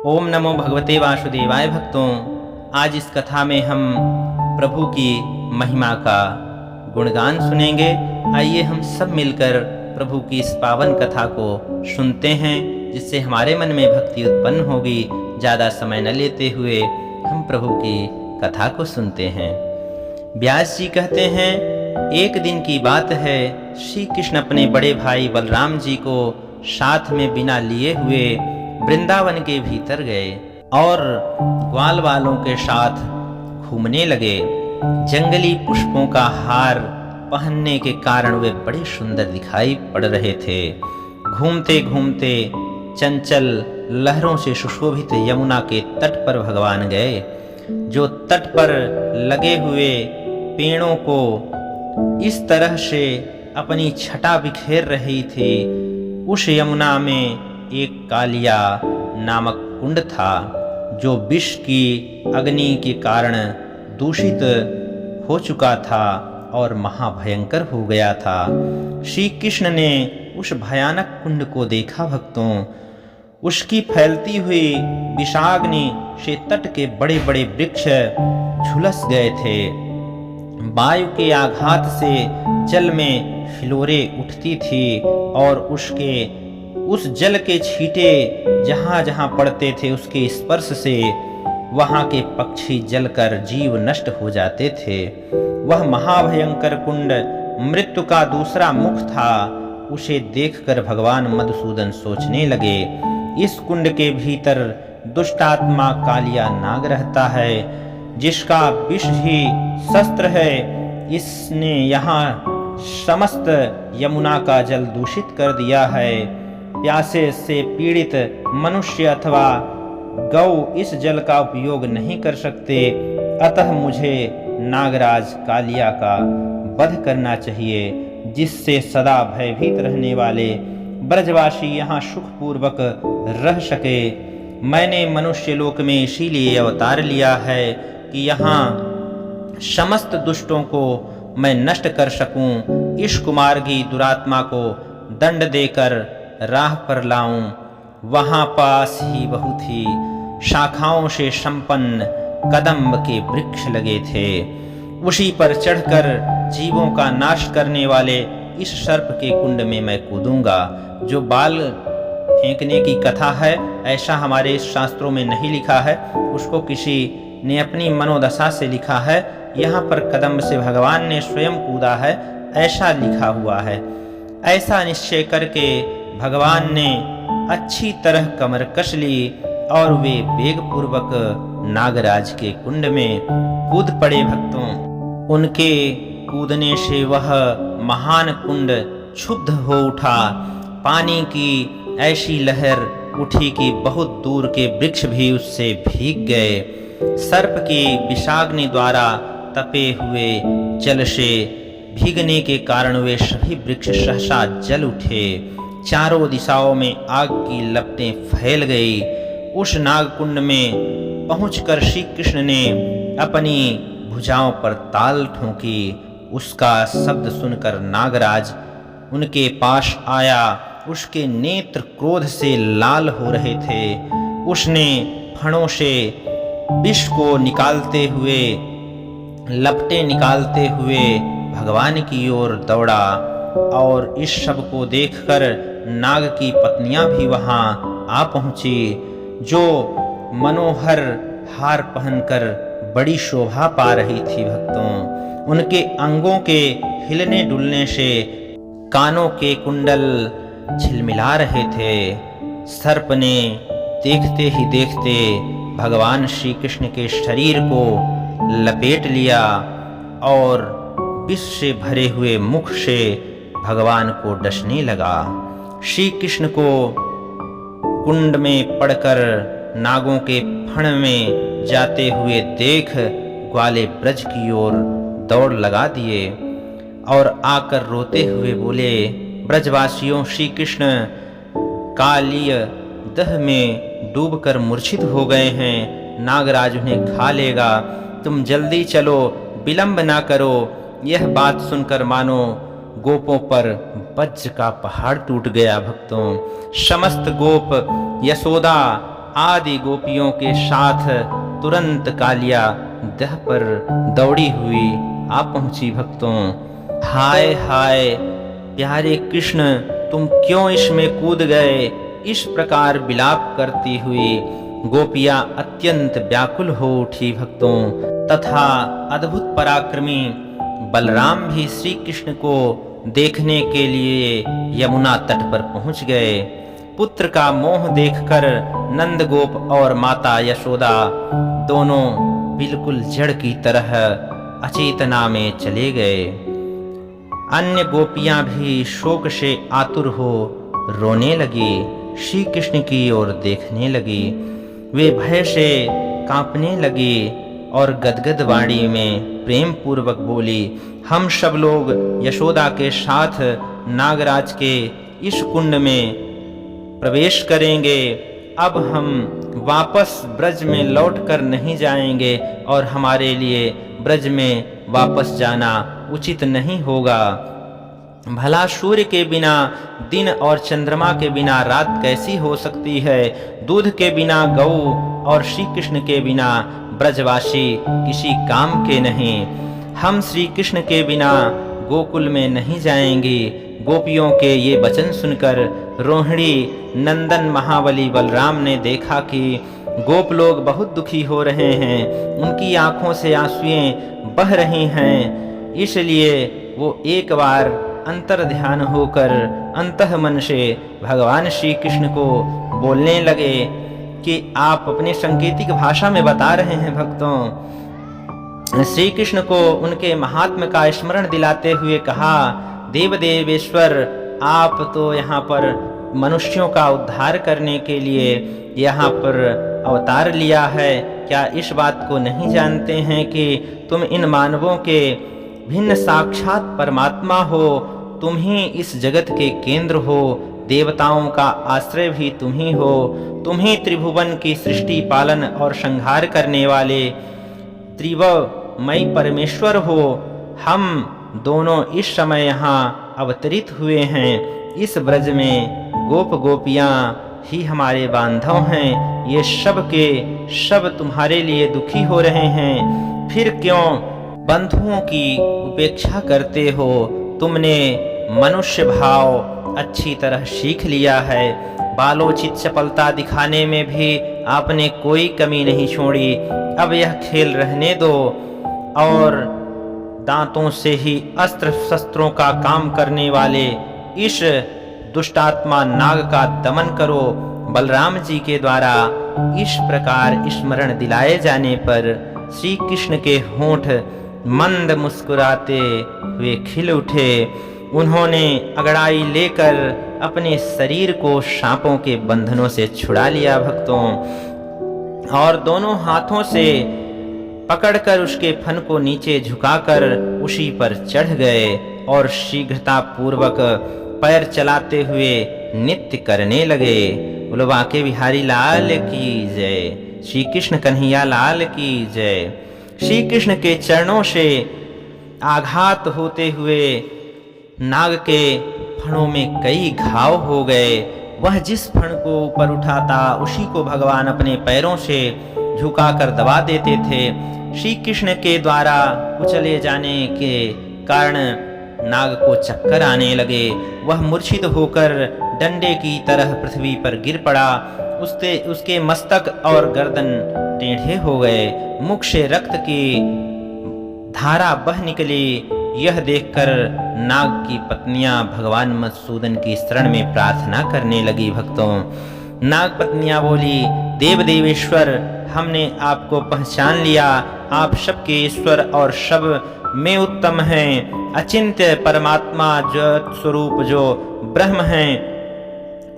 ओम नमो भगवते वासुदेवाय। भक्तों, आज इस कथा में हम प्रभु की महिमा का गुणगान सुनेंगे। आइए हम सब मिलकर प्रभु की इस पावन कथा को सुनते हैं, जिससे हमारे मन में भक्ति उत्पन्न होगी। ज़्यादा समय न लेते हुए हम प्रभु की कथा को सुनते हैं। व्यास जी कहते हैं, एक दिन की बात है, श्री कृष्ण अपने बड़े भाई बलराम जी को साथ में बिना लिए हुए वृंदावन के भीतर गए और ग्वाल वालों के साथ घूमने लगे। जंगली पुष्पों का हार पहनने के कारण वे बड़े सुंदर दिखाई पड़ रहे थे। घूमते घूमते चंचल लहरों से सुशोभित यमुना के तट पर भगवान गए। जो तट पर लगे हुए पेड़ों को इस तरह से अपनी छटा बिखेर रही थी, उस यमुना में एक कालिया नामक कुंड था, जो विष की अग्नि के कारण दूषित हो चुका था और महाभयंकर हो गया था। श्री कृष्ण ने उस भयानक कुंड को देखा। भक्तों, उसकी फैलती हुई विषाग्नि से तट के बड़े बड़े वृक्ष झुलस गए थे। वायु के आघात से जल में हिलोरें उठती थी और उस जल के छींटे जहाँ जहाँ पड़ते थे, उसके स्पर्श से वहाँ के पक्षी जलकर जीव नष्ट हो जाते थे। वह महाभयंकर कुंड मृत्यु का दूसरा मुख था। उसे देखकर भगवान मधुसूदन सोचने लगे, इस कुंड के भीतर दुष्टात्मा कालिया नाग रहता है, जिसका विष ही शस्त्र है। इसने यहाँ समस्त यमुना का जल दूषित कर दिया है। प्यासे से पीड़ित मनुष्य अथवा गौ इस जल का उपयोग नहीं कर सकते। अतः मुझे नागराज कालिया का वध करना चाहिए, जिससे सदा भयभीत रहने वाले ब्रजवासी यहाँ सुखपूर्वक रह सके। मैंने मनुष्य लोक में इसीलिए अवतार लिया है कि यहाँ समस्त दुष्टों को मैं नष्ट कर सकूं। इस कुमार्गी दुरात्मा को दंड देकर राह पर लाऊं। वहां पास ही बहुत ही शाखाओं से संपन्न कदम्ब के वृक्ष लगे थे। उसी पर चढ़कर जीवों का नाश करने वाले इस सर्प के कुंड में मैं कूदूंगा। जो बाल फेंकने की कथा है, ऐसा हमारे शास्त्रों में नहीं लिखा है, उसको किसी ने अपनी मनोदशा से लिखा है। यहाँ पर कदम्ब से भगवान ने स्वयं कूदा है, ऐसा लिखा हुआ है। ऐसा निश्चय करके भगवान ने अच्छी तरह कमर कस ली और वे वेगपूर्वक नागराज के कुंड में कूद पड़े। भक्तों, उनके कूदने से वह महान कुंड क्षुब्ध हो उठा। पानी की ऐसी लहर उठी कि बहुत दूर के वृक्ष भी उससे भीग गए। सर्प की विषाग्नि द्वारा तपे हुए जल से भीगने के कारण वे सभी वृक्ष सहसा जल उठे। चारों दिशाओं में आग की लपटें फैल गई। उस नागकुंड में पहुंचकर श्री कृष्ण ने अपनी भुजाओं पर ताल ठोंकी। उसका शब्द सुनकर नागराज उनके पास आया। उसके नेत्र क्रोध से लाल हो रहे थे। उसने फणों से विष को निकालते हुए, लपटें निकालते हुए भगवान की ओर दौड़ा। और इस सब को देखकर नाग की पत्नियां भी वहां आ पहुंची, जो मनोहर हार पहनकर बड़ी शोभा पा रही थी। भक्तों, उनके अंगों के हिलने डुलने से कानों के कुंडल झिलमिला रहे थे। सर्प ने देखते ही देखते भगवान श्री कृष्ण के शरीर को लपेट लिया और विष से भरे हुए मुख से भगवान को डसने लगा। श्री कृष्ण को कुंड में पड़कर नागों के फण में जाते हुए देख ग्वाले ब्रज की ओर दौड़ लगा दिए और आकर रोते हुए बोले, ब्रजवासियों, श्री कृष्ण कालिय दह में डूबकर मूर्छित हो गए हैं। नागराज उन्हें खा लेगा। तुम जल्दी चलो, विलंब ना करो। यह बात सुनकर मानो गोपों पर वज्र का पहाड़ टूट गया। भक्तों, समस्त गोप यशोदा आदि गोपियों के साथ तुरंत कालिया दह पर दौड़ी हुई आ पहुंची। भक्तों, हाय हाय प्यारे कृष्ण, तुम क्यों इसमें कूद गए? इस प्रकार विलाप करती हुई गोपियां अत्यंत व्याकुल हो उठी। भक्तों, तथा अद्भुत पराक्रमी बलराम भी श्री कृष्ण को देखने के लिए यमुना तट पर पहुंच गए। पुत्र का मोह देखकर नंदगोप और माता यशोदा दोनों बिल्कुल जड़ की तरह अचेतना में चले गए। अन्य गोपियां भी शोक से आतुर हो रोने लगी, श्री कृष्ण की ओर देखने लगी। वे भय से कांपने लगी और गदगद वाणी में प्रेम पूर्वक बोली, हम सब लोग यशोदा के साथ नागराज के इस कुंड में प्रवेश करेंगे। अब हम वापस ब्रज में लौटकर नहीं जाएंगे और हमारे लिए ब्रज में वापस जाना उचित नहीं होगा। भला सूर्य के बिना दिन और चंद्रमा के बिना रात कैसी हो सकती है? दूध के बिना गौ और श्री कृष्ण के बिना ब्रजवासी किसी काम के नहीं। हम श्री कृष्ण के बिना गोकुल में नहीं जाएंगे। गोपियों के ये वचन सुनकर रोहिणी नंदन महाबली बलराम ने देखा कि गोप लोग बहुत दुखी हो रहे हैं, उनकी आंखों से आंसुएं बह रही हैं। इसलिए वो एक बार अंतर ध्यान होकर अंतः मन से भगवान श्री कृष्ण को बोलने लगे कि आप अपनी सांकेतिक भाषा में बता रहे हैं। भक्तों, श्री कृष्ण को उनके महात्म्य का स्मरण दिलाते हुए कहा, देव देवेश्वर, आप तो यहाँ पर मनुष्यों का उद्धार करने के लिए यहाँ पर अवतार लिया है। क्या इस बात को नहीं जानते हैं कि तुम इन मानवों के भिन्न साक्षात परमात्मा हो? तुम ही इस जगत के केंद्र हो, देवताओं का आश्रय भी तुम ही हो। तुम ही त्रिभुवन की सृष्टि पालन और संहार करने वाले त्रिवमय परमेश्वर हो। हम दोनों इस समय यहाँ अवतरित हुए हैं। इस ब्रज में गोप गोपियाँ ही हमारे बांधव हैं। ये सब के सब तुम्हारे लिए दुखी हो रहे हैं। फिर क्यों बंधुओं की उपेक्षा करते हो? तुमने मनुष्य भाव अच्छी तरह सीख लिया है। बालोचित चपलता दिखाने में भी आपने कोई कमी नहीं छोड़ी। अब यह खेल रहने दो और दांतों से ही अस्त्र शस्त्रों का काम करने वाले इस दुष्टात्मा नाग का दमन करो। बलराम जी के द्वारा इस प्रकार स्मरण दिलाए जाने पर श्री कृष्ण के होंठ मंद मुस्कुराते हुए खिल उठे। उन्होंने अंगड़ाई लेकर अपने शरीर को सांपों के बंधनों से छुड़ा लिया। भक्तों, और दोनों हाथों से पकड़कर उसके फन को नीचे झुकाकर उसी पर चढ़ गए और शीघ्रता पूर्वक पैर चलाते हुए नृत्य करने लगे। बोलो बांके बिहारी लाल की जय, श्री कृष्ण कन्हैया लाल की जय। श्री कृष्ण के चरणों से आघात होते हुए नाग के फणों में कई घाव हो गए। वह जिस फण को ऊपर उठाता उसी को भगवान अपने पैरों से झुकाकर दबा देते थे। श्री कृष्ण के द्वारा उछले जाने के कारण नाग को चक्कर आने लगे। वह मूर्छित होकर डंडे की तरह पृथ्वी पर गिर पड़ा। उसके मस्तक और गर्दन टेढ़े हो गए। मुख से रक्त की धारा बह निकली। यह देखकर नाग की पत्नियां भगवान मधुसूदन की शरण में प्रार्थना करने लगी। भक्तों, नाग पत्नियां बोली, देव देवेश्वर, हमने आपको पहचान लिया। आप सबके ईश्वर और सब में उत्तम हैं। अचिंत्य परमात्मा ज्योत स्वरूप जो ब्रह्म हैं,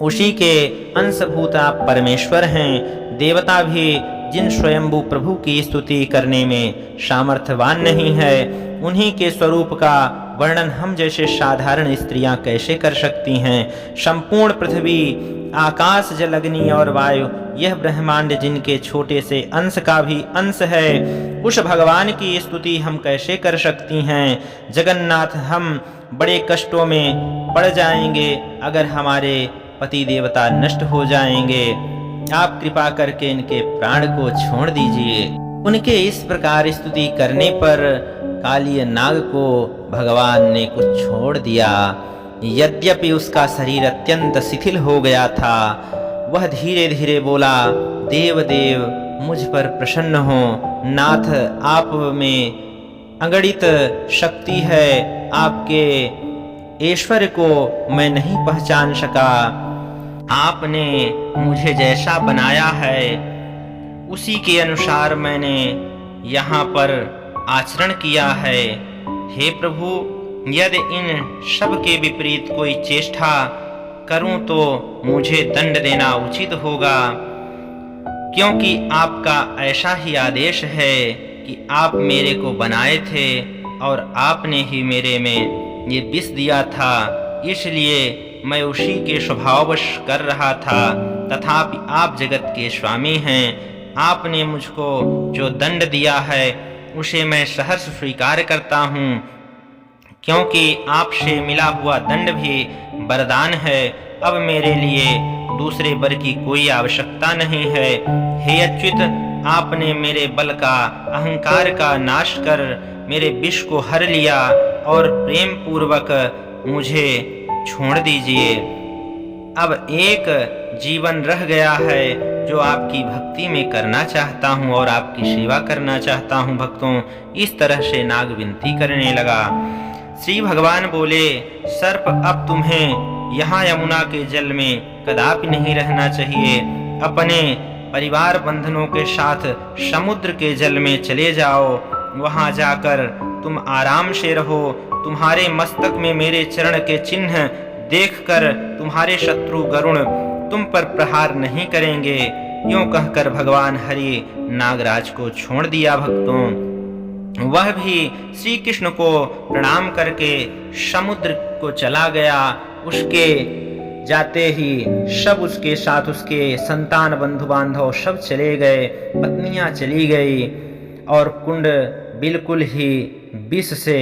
उसी के अंशभूत आप परमेश्वर हैं। देवता भी जिन स्वयंभू प्रभु की स्तुति करने में सामर्थ्यवान नहीं है, उन्हीं के स्वरूप का वर्णन हम जैसे साधारण स्त्रियां कैसे कर सकती हैं। संपूर्ण पृथ्वी, आकाश, जल, अग्नि और वायु, यह ब्रह्मांड जिनके छोटे से अंश का भी अंश है, उस भगवान की स्तुति हम कैसे कर सकती हैं। जगन्नाथ, हम बड़े कष्टों में पड़ जाएंगे अगर हमारे पति देवता नष्ट हो जाएंगे। आप कृपा करके इनके प्राण को छोड़ दीजिए। उनके इस प्रकार स्तुति करने पर कालिय नाग को भगवान ने कुछ छोड़ दिया। यद्यपि उसका शरीर अत्यंत शिथिल हो गया था, वह धीरे धीरे बोला, देव देव मुझ पर प्रसन्न हो। नाथ, आप में अगणित शक्ति है, आपके ऐश्वर्य को मैं नहीं पहचान सका। आपने मुझे जैसा बनाया है उसी के अनुसार मैंने यहाँ पर आचरण किया है। हे प्रभु, यदि इन सब के विपरीत कोई चेष्टा करूं तो मुझे दंड देना उचित होगा, क्योंकि आपका ऐसा ही आदेश है कि आप मेरे को बनाए थे और आपने ही मेरे में ये विष दिया था, इसलिए मैं उसी के स्वभाववश कर रहा था। तथापि आप जगत के स्वामी हैं, आपने मुझको जो दंड दिया है उसे मैं सहर्ष स्वीकार करता हूँ, क्योंकि आपसे मिला हुआ दंड भी वरदान है। अब मेरे लिए दूसरे वर की कोई आवश्यकता नहीं है। हे अच्युत, आपने मेरे बल का, अहंकार का नाश कर मेरे विष को हर लिया और प्रेम पूर्वक मुझे छोड़ दीजिए। अब एक जीवन रह गया है जो आपकी भक्ति में करना चाहता हूँ और आपकी सेवा करना चाहता हूँ भक्तों। इस तरह से नाग विनती करने लगा। श्री भगवान बोले, सर्प, अब तुम्हें यहाँ यमुना के जल में कदापि नहीं रहना चाहिए। अपने परिवार बंधनों के साथ समुद्र के जल में चले जाओ। वहाँ जाकर तुम आराम से रहो। तुम्हारे मस्तक में मेरे चरण के चिन्ह देखकर तुम्हारे शत्रु गरुण तुम पर प्रहार नहीं करेंगे। यूं कहकर भगवान हरि नागराज को छोड़ दिया भक्तों। वह भी श्री कृष्ण को प्रणाम करके समुद्र को चला गया। उसके जाते ही सब उसके साथ उसके संतान बंधु बांधव सब चले गए, पत्नियां चली गई और कुंड बिल्कुल ही विष से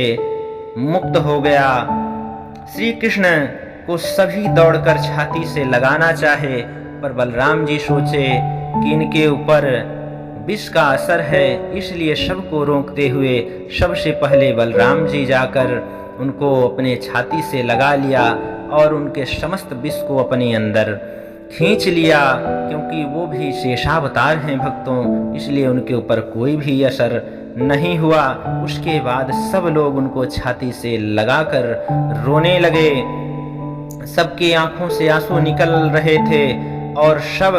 मुक्त हो गया। श्री कृष्ण को सभी दौड़कर छाती से लगाना चाहे, पर बलराम जी सोचे कि इनके ऊपर विष का असर है, इसलिए सबको रोकते हुए सबसे पहले बलराम जी जाकर उनको अपने छाती से लगा लिया और उनके समस्त विष को अपने अंदर खींच लिया। क्योंकि वो भी शेषावतार हैं भक्तों, इसलिए उनके ऊपर कोई भी असर नहीं हुआ। उसके बाद सब लोग उनको छाती से लगाकर रोने लगे। सबकी आंखों से आंसू निकल रहे थे और सब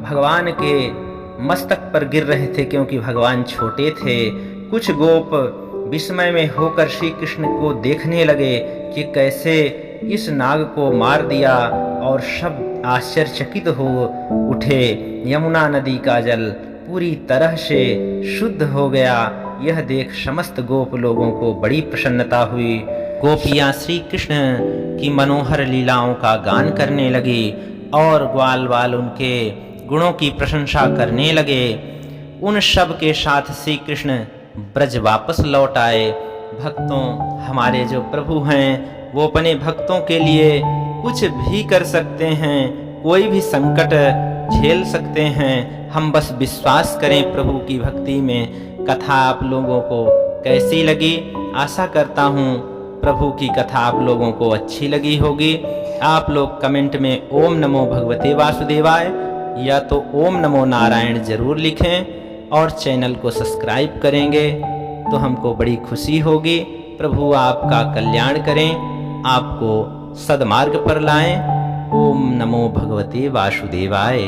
भगवान के मस्तक पर गिर रहे थे, क्योंकि भगवान छोटे थे। कुछ गोप विस्मय में होकर श्री कृष्ण को देखने लगे कि कैसे इस नाग को मार दिया, और सब आश्चर्यचकित हो उठे। यमुना नदी का जल पूरी तरह से शुद्ध हो गया। यह देख समस्त गोप लोगों को बड़ी प्रसन्नता हुई। गोपियां श्री कृष्ण की मनोहर लीलाओं का गान करने लगी और ग्वाल बाल उनके गुणों की प्रशंसा करने लगे। उन सब के साथ श्री कृष्ण ब्रज वापस लौट आए। भक्तों, हमारे जो प्रभु हैं वो अपने भक्तों के लिए कुछ भी कर सकते हैं, कोई भी संकट झेल सकते हैं। हम बस विश्वास करें प्रभु की भक्ति में। कथा आप लोगों को कैसी लगी? आशा करता हूँ प्रभु की कथा आप लोगों को अच्छी लगी होगी। आप लोग कमेंट में ओम नमो भगवते वासुदेवाय या तो ओम नमो नारायण जरूर लिखें, और चैनल को सब्सक्राइब करेंगे तो हमको बड़ी खुशी होगी। प्रभु आपका कल्याण करें, आपको सदमार्ग पर लाएं। ओम नमो भगवते वासुदेवाय।